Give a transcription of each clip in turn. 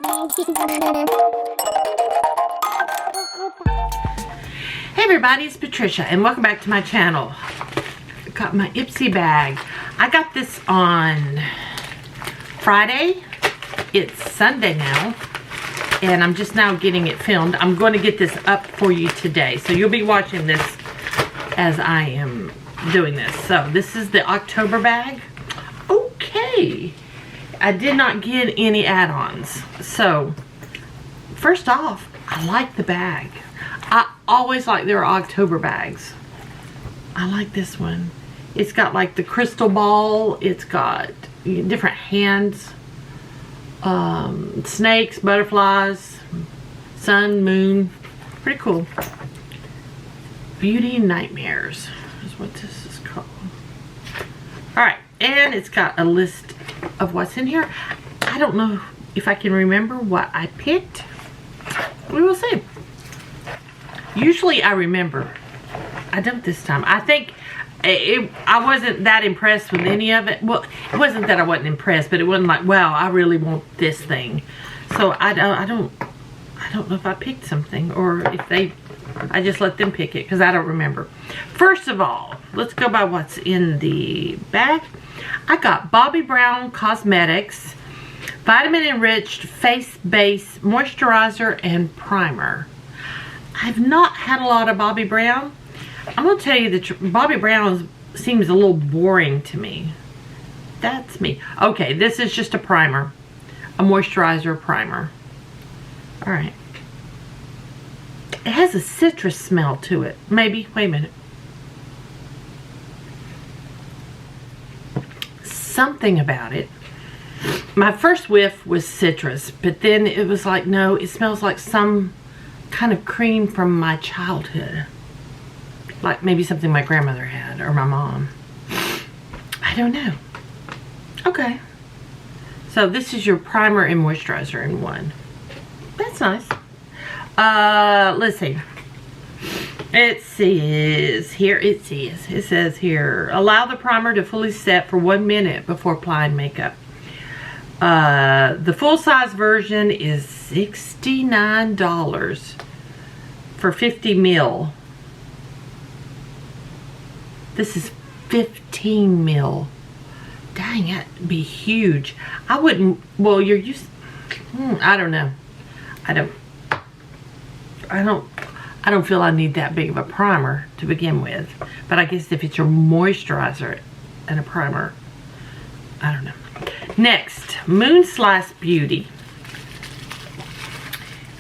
Hey everybody, it's Patricia and welcome back to my channel. I got my Ipsy bag. I got this on Friday. It's Sunday now and I'm just now getting it filmed. I'm going to get this up for you today, so you'll be watching this as I am doing this. So this is the October bag. Okay, I did not get any add-ons. So first off, I like the bag. I always like their October bags. I like this one. It's got like the crystal ball. It's got different hands, snakes, butterflies, sun, moon. Pretty cool. Beauty and Nightmares is what this is called. Alright, and it's got a list of what's in here. I don't know if I can remember what I picked. We will see. Usually I remember. I don't this time. I think I wasn't that impressed with any of it. Well, it wasn't that I wasn't impressed, but it wasn't like, wow, I really want this thing. So I don't know if I picked something or if I just let them pick it because I don't remember. First of all, let's go by what's in the bag. I got Bobbi Brown Cosmetics Vitamin Enriched Face Base Moisturizer and Primer. I've not had a lot of Bobbi Brown. I'm going to tell you that Bobbi Brown seems a little boring to me. That's me. Okay, this is just a primer. A moisturizer primer. Alright. It has a citrus smell to it. Maybe. Wait a minute. Something about it. My first whiff was citrus, but then it was like, no, it smells like some kind of cream from my childhood. Like maybe something my grandmother had or my mom. I don't know. Okay. So this is your primer and moisturizer in one. That's nice. Let's see. It says here, allow the primer to fully set for 1 minute before applying makeup. The full-size version is $69 for 50 ml. This is 15 ml. Dang, that'd be huge. I wouldn't, well, you're used, I don't know. I don't feel I need that big of a primer to begin with. But I guess if it's your moisturizer and a primer, I don't know. Next, Moon Slice Beauty.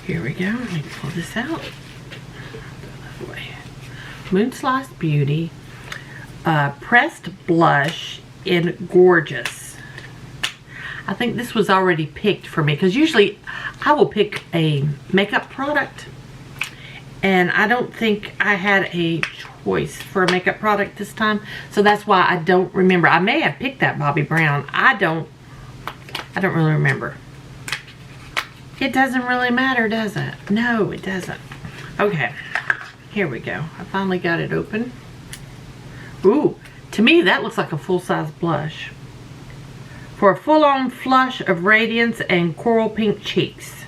Here we go. Let me pull this out. Moon Slice Beauty. Pressed Blush in Gorgeous. I think this was already picked for me because usually I will pick a makeup product and I don't think I had a choice for a makeup product this time, so that's why I don't remember. I may have picked that Bobbi Brown. I don't really remember. It doesn't really matter, does it? No, it doesn't. Okay, here we go. I finally got it open. Ooh, to me that looks like a full-size blush. For a full-on flush of radiance and coral pink cheeks.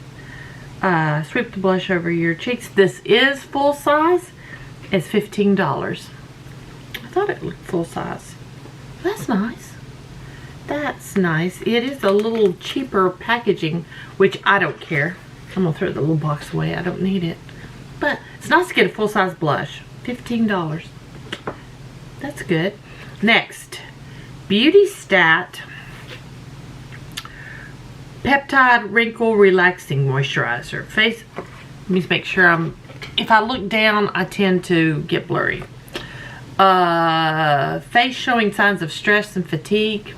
Sweep the blush over your cheeks. This is full-size. It's $15. I thought it looked full-size. That's nice. That's nice. It is a little cheaper packaging, which I don't care. I'm going to throw the little box away. I don't need it. But it's nice to get a full-size blush. $15. That's good. Next, Beauty Stat Peptide Wrinkle Relaxing Moisturizer. Face, let me make sure if I look down, I tend to get blurry. Face showing signs of stress and fatigue.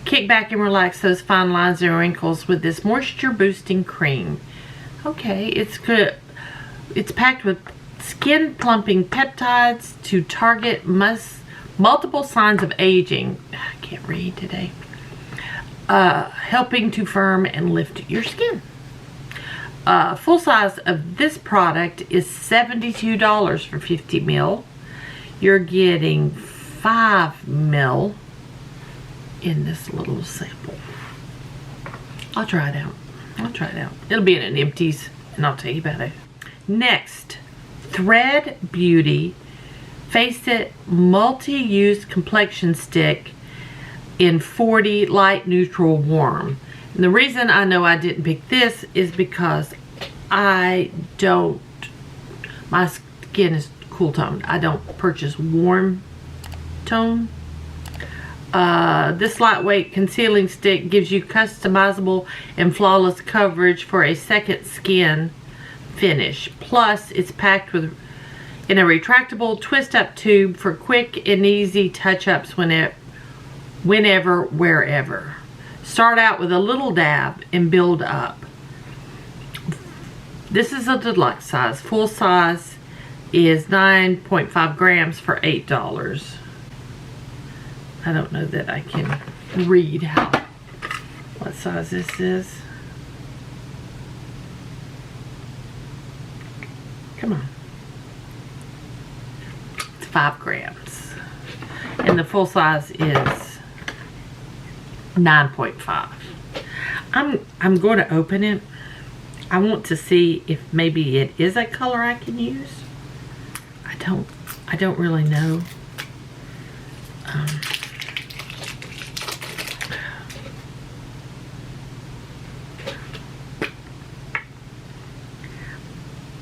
Kick back and relax those fine lines and wrinkles with this moisture boosting cream. Okay, it's good. It's packed with skin plumping peptides to target multiple signs of aging. I can't read today. Helping to firm and lift your skin. Full size of this product is $72 for 50 ml. You're getting 5 ml in this little sample. I'll try it out. I'll try it out. It'll be in an empties, and I'll tell you about it. Next, Thread Beauty Face It Multi-Use Complexion Stick in 40 Light Neutral Warm. And the reason I know I didn't pick this is because my skin is cool toned. I don't purchase warm tone. This lightweight concealing stick gives you customizable and flawless coverage for a second skin finish. Plus, it's packed in a retractable twist-up tube for quick and easy touch-ups whenever, wherever. Start out with a little dab and build up. This is a deluxe size. Full size is 9.5 grams for $8. I don't know that I can read what size this is. Come on. It's 5 grams. And the full size is 9.5. I'm going to open it. I want to see if maybe it is a color I can use. I don't really know.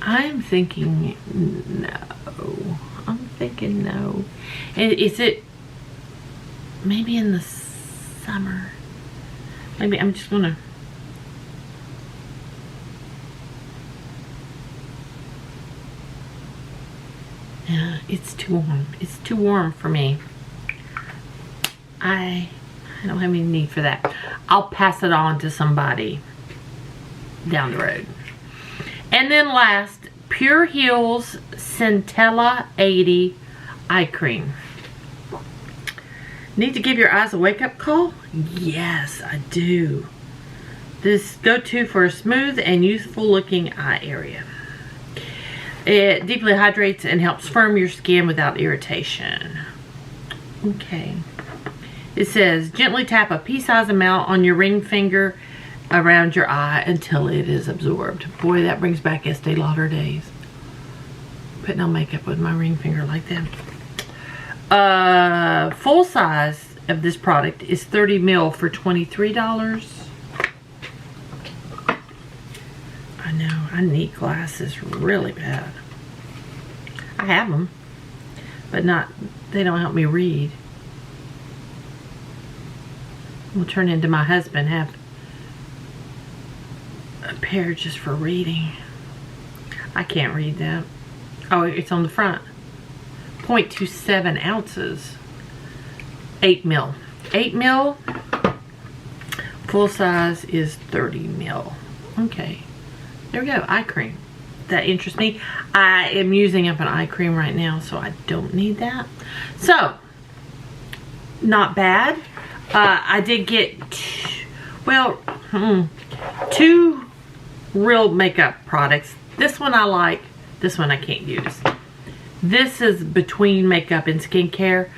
I'm thinking no. I'm thinking no. Is it maybe in the summer? Maybe I'm just gonna. Yeah, it's too warm. It's too warm for me. I don't have any need for that. I'll pass it on to somebody down the road. And then last, Pure Heals Centella 80 Eye Cream. Need to give your eyes a wake-up call? Yes, I do. This go-to for a smooth and youthful looking eye area. It deeply hydrates and helps firm your skin without irritation. Okay. It says, gently tap a pea-sized amount on your ring finger around your eye until it is absorbed. Boy, that brings back Estee Lauder days. Putting on makeup with my ring finger like that. Full size of this product is 30 ml for $23. I know, I need glasses really bad. I have them, but they don't help me read. We'll turn into my husband, have a pair just for reading. I can't read that. Oh, it's on the front. 0.27 ounces. 8 ml. 8 ml. Full size is 30 ml. Okay. There we go. Eye cream. That interests me. I am using up an eye cream right now, so I don't need that. So, not bad. I did get, two real makeup products. This one I like. This one I can't use. This is between makeup and skincare.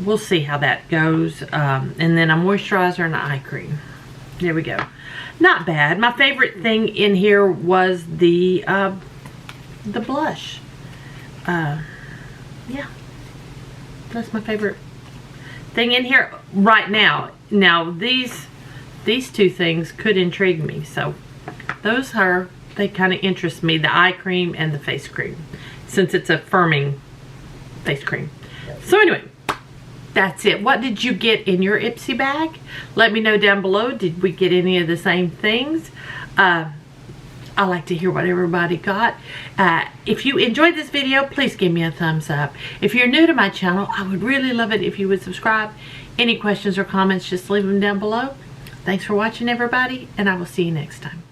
We'll see how that goes. And then a moisturizer and an eye cream. There we go. Not bad. My favorite thing in here was the blush. Yeah. That's my favorite thing in here right now. Now these two things could intrigue me. So they kind of interest me. The eye cream and the face cream. Since it's a firming face cream. So anyway. That's it. What did you get in your Ipsy bag? Let me know down below. Did we get any of the same things? I like to hear what everybody got. If you enjoyed this video, please give me a thumbs up. If you're new to my channel, I would really love it if you would subscribe. Any questions or comments, just leave them down below. Thanks for watching, everybody, and I will see you next time.